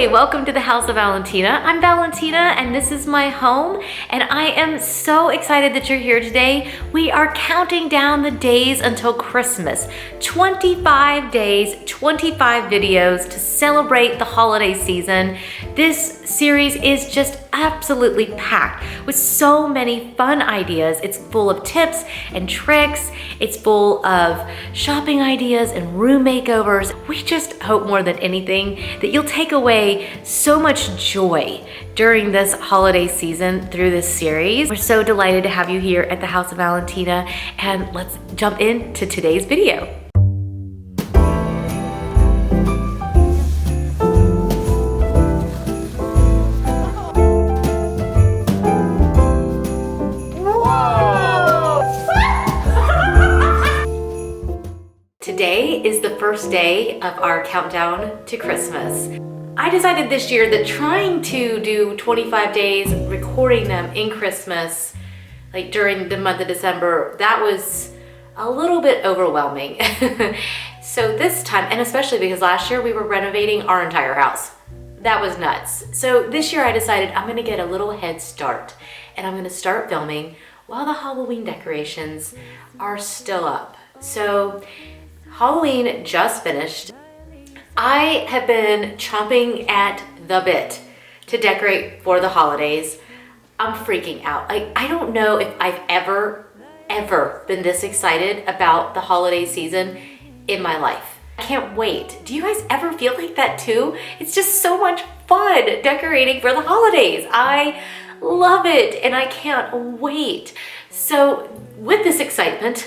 Hi, welcome to the House of Valentina. I'm Valentina and this is my home, and I am so excited that you're here today. We are counting down the days until Christmas. 25 days, 25 videos to celebrate the holiday season. This series is just absolutely packed with so many fun ideas. It's full of tips and tricks. It's full of shopping ideas and room makeovers. We just hope more than anything that you'll take away so much joy during this holiday season through this series. We're so delighted to have you here at the House of Valentina, and let's jump into today's video. Today is the first day of our countdown to Christmas. I decided this year that trying to do 25 days, recording them in Christmas, like during the month of December, that was a little bit overwhelming. So this time, and especially because last year we were renovating our entire house. That was nuts. So this year I decided I'm gonna get a little head start, and I'm gonna start filming while the Halloween decorations are still up. So Halloween just finished. I have been chomping at the bit to decorate for the holidays. I'm freaking out. I don't know if I've ever been this excited about the holiday season in my life. I can't wait. Do you guys ever feel like that too? It's just so much fun decorating for the holidays. I love it and I can't wait. So with this excitement,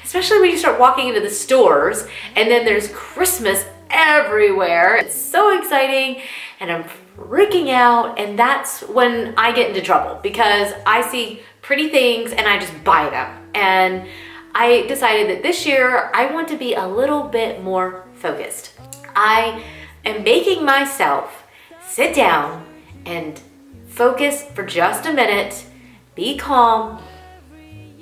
especially when you start walking into the stores and then there's Christmas everywhere. It's so exciting and I'm freaking out, and that's when I get into trouble because I see pretty things and I just buy them. And I decided that this year I want to be a little bit more focused. I am making myself sit down and focus for just a minute, be calm,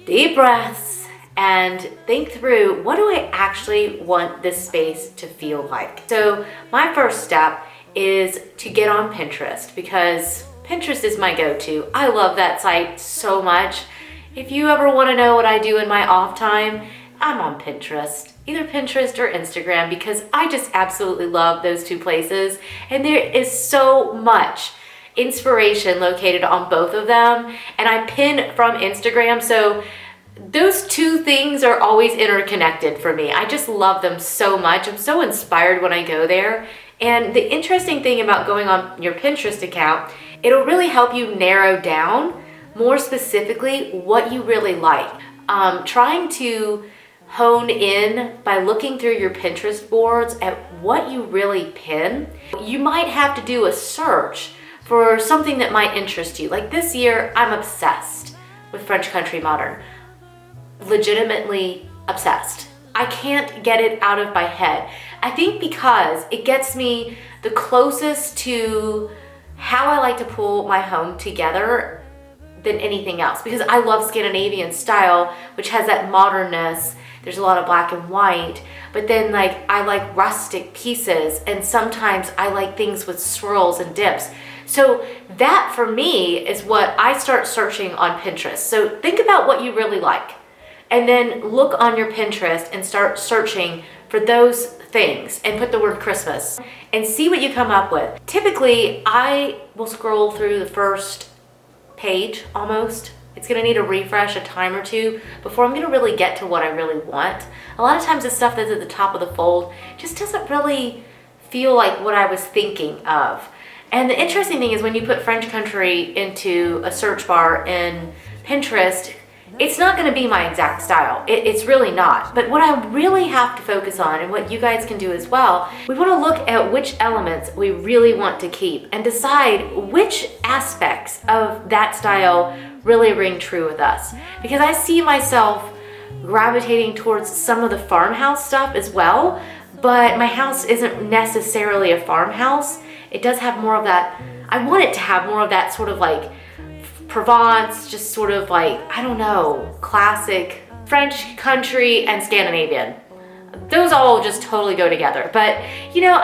deep breaths, and think through, what do I actually want this space to feel like? So my first step is to get on Pinterest, because Pinterest is my go-to. I love that site so much. If you ever want to know what I do in my off time, I'm on Pinterest, either Pinterest or Instagram, because I just absolutely love those two places. And there is so much inspiration located on both of them. And I pin from Instagram, so those two things are always interconnected for me. I just love them so much. I'm so inspired when I go there. And the interesting thing about going on your Pinterest account, it'll really help you narrow down more specifically what you really like. Trying to hone in by looking through your Pinterest boards at what you really pin. You might have to do a search for something that might interest you. Like this year, I'm obsessed with French country modern. Legitimately obsessed. I can't get it out of my head. I think because it gets me the closest to how I like to pull my home together than anything else, because I love Scandinavian style, which has that modernness. There's a lot of black and white, but then I like rustic pieces, and sometimes I like things with swirls and dips. So that for me is what I start searching on Pinterest. So think about what you really like, and then look on your Pinterest and start searching for those things and put the word Christmas and see what you come up with. Typically, I will scroll through the first page almost. It's gonna need a refresh a time or two before I'm gonna really get to what I really want. A lot of times the stuff that's at the top of the fold just doesn't really feel like what I was thinking of. And the interesting thing is when you put French country into a search bar in Pinterest, it's not going to be my exact style. It's really not. But what I really have to focus on, and what you guys can do as well, we want to look at which elements we really want to keep and decide which aspects of that style really ring true with us. Because I see myself gravitating towards some of the farmhouse stuff as well, but my house isn't necessarily a farmhouse. It does have more of that. I want it to have more of that sort of like Provence, just sort of like, I don't know, classic French country and Scandinavian. those all just totally go together. But you know,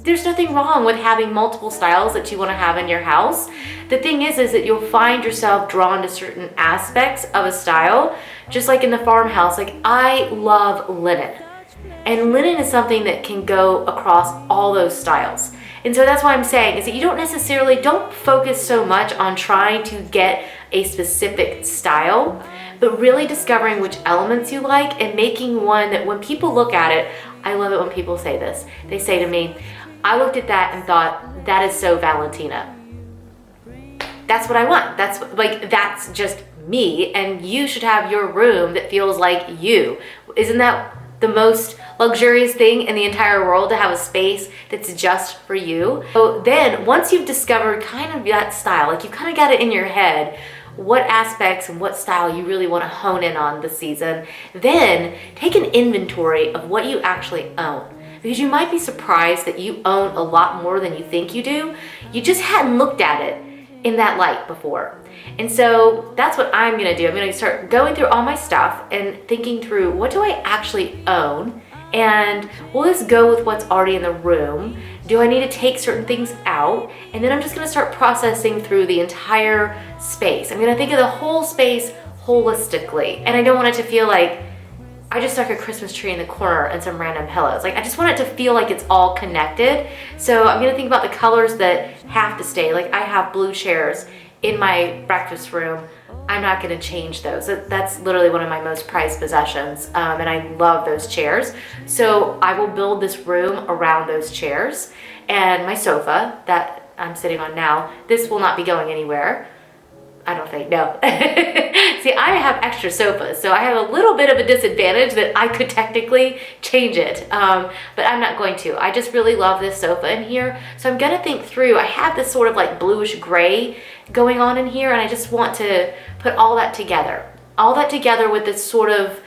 there's nothing wrong with having multiple styles that you want to have in your house. The thing is that you'll find yourself drawn to certain aspects of a style, just like in the farmhouse. Like, I love linen, and linen is something that can go across all those styles. And so that's why I'm saying is that you don't focus so much on trying to get a specific style, but really discovering which elements you like and making one that when people look at it, I love it when people say this. They say to me, I looked at that and thought, that is so Valentina. That's what I want. That's just me, and you should have your room that feels like you. Isn't that the most luxurious thing in the entire world, to have a space that's just for you? So then once you've discovered kind of that style, like you kind of got it in your head, what aspects and what style you really want to hone in on this season, then take an inventory of what you actually own. Because you might be surprised that you own a lot more than you think you do. You just hadn't looked at it in that light before. And so that's what I'm gonna do. I'm gonna start going through all my stuff and thinking through, what do I actually own? And will this go with what's already in the room? Do I need to take certain things out? And then I'm just gonna start processing through the entire space. I'm gonna think of the whole space holistically. And I don't want it to feel like I just stuck a Christmas tree in the corner and some random pillows. Like, I just want it to feel like it's all connected. So I'm gonna think about the colors that have to stay. Like, I have blue chairs in my breakfast room. I'm not gonna change those. That's literally one of my most prized possessions, and I love those chairs. So I will build this room around those chairs. And my sofa that I'm sitting on now, this will not be going anywhere. I don't think, no. See, I have extra sofas, so I have a little bit of a disadvantage that I could technically change it, but I'm not going to. I just really love this sofa in here, so I'm gonna think through. I have this sort of like bluish gray going on in here, and I just want to put all that together. All that together with this sort of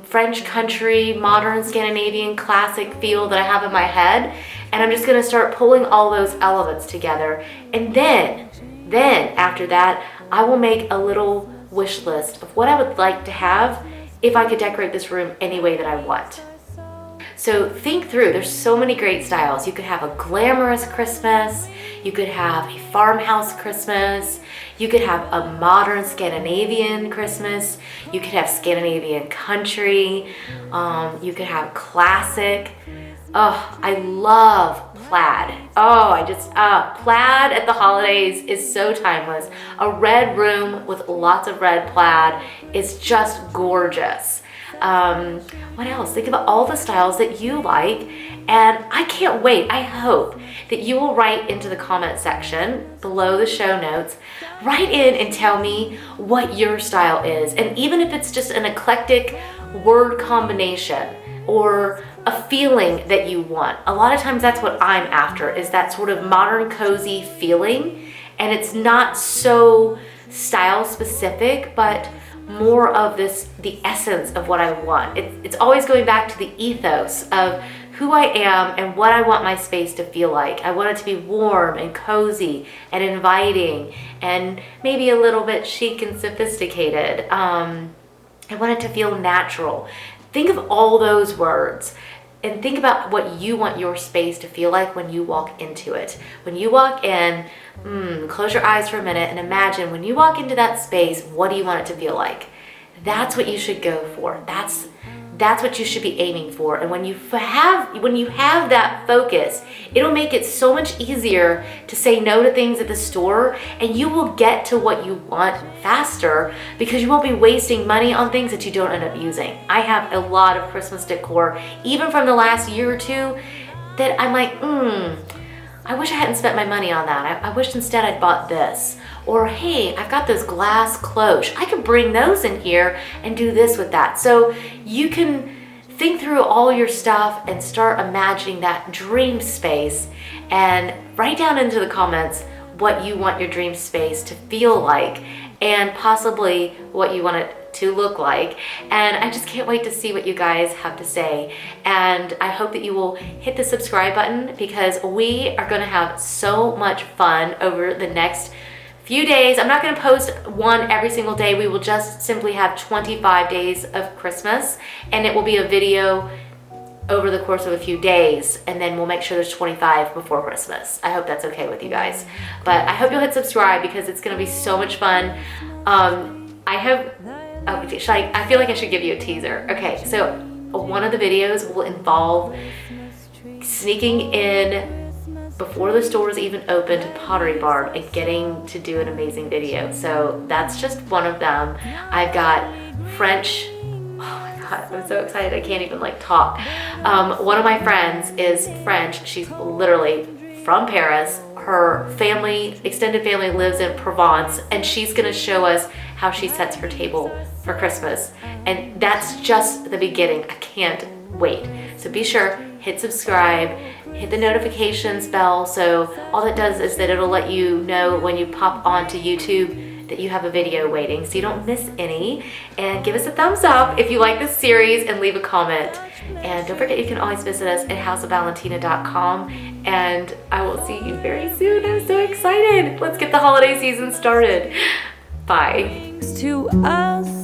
French country, modern Scandinavian classic feel that I have in my head, and I'm just gonna start pulling all those elements together. And then after that, I will make a little wish list of what I would like to have if I could decorate this room any way that I want. So think through, there's so many great styles. You could have a glamorous Christmas, you could have a farmhouse Christmas, you could have a modern Scandinavian Christmas, you could have Scandinavian country, you could have classic. Oh, I love plaid. Plaid at the holidays is so timeless. A red room with lots of red plaid is just gorgeous. What else? Think about all the styles that you like, and I can't wait. I hope that you will write into the comment section below the show notes, write in and tell me what your style is. And even if it's just an eclectic word combination or a feeling that you want. A lot of times that's what I'm after, is that sort of modern cozy feeling, and it's not so style specific, but more of the essence of what I want. It's always going back to the ethos of who I am and what I want my space to feel like. I want it to be warm and cozy and inviting and maybe a little bit chic and sophisticated. I want it to feel natural. Think of all those words and think about what you want your space to feel like when you walk into it. When you walk in, close your eyes for a minute and imagine when you walk into that space, what do you want it to feel like? That's what you should go for. That's what you should be aiming for. And when you have that focus, it'll make it so much easier to say no to things at the store, and you will get to what you want faster because you won't be wasting money on things that you don't end up using. I have a lot of Christmas decor, even from the last year or two, that I'm like, I wish I hadn't spent my money on that. I wish instead I'd bought this. Or, hey, I've got those glass cloches. I could bring those in here and do this with that. So you can think through all your stuff and start imagining that dream space, and write down into the comments what you want your dream space to feel like and possibly what you want it to look like. And I just can't wait to see what you guys have to say. And I hope that you will hit the subscribe button because we are going to have so much fun over the next few days. I'm not going to post one every single day. We will just simply have 25 days of Christmas, and it will be a video over the course of a few days, and then we'll make sure there's 25 before Christmas. I hope that's okay with you guys. But I hope you'll hit subscribe because it's going to be so much fun. I feel like I should give you a teaser. Okay, so one of the videos will involve sneaking in before the store is even open to Pottery Barn and getting to do an amazing video. So that's just one of them. I've got French. I'm so excited I can't even like talk. One of my friends is French. She's literally from Paris. Her family, extended family, lives in Provence, and she's gonna show us how she sets her table for Christmas. And that's just the beginning. I can't wait. So be sure, hit subscribe, hit the notifications bell, so all that does is that it'll let you know when you pop onto YouTube that you have a video waiting, so you don't miss any. And give us a thumbs up if you like this series and leave a comment. And don't forget, you can always visit us at houseofvalentina.com, and I will see you very soon. I'm so excited. Let's get the holiday season started. Bye. To us.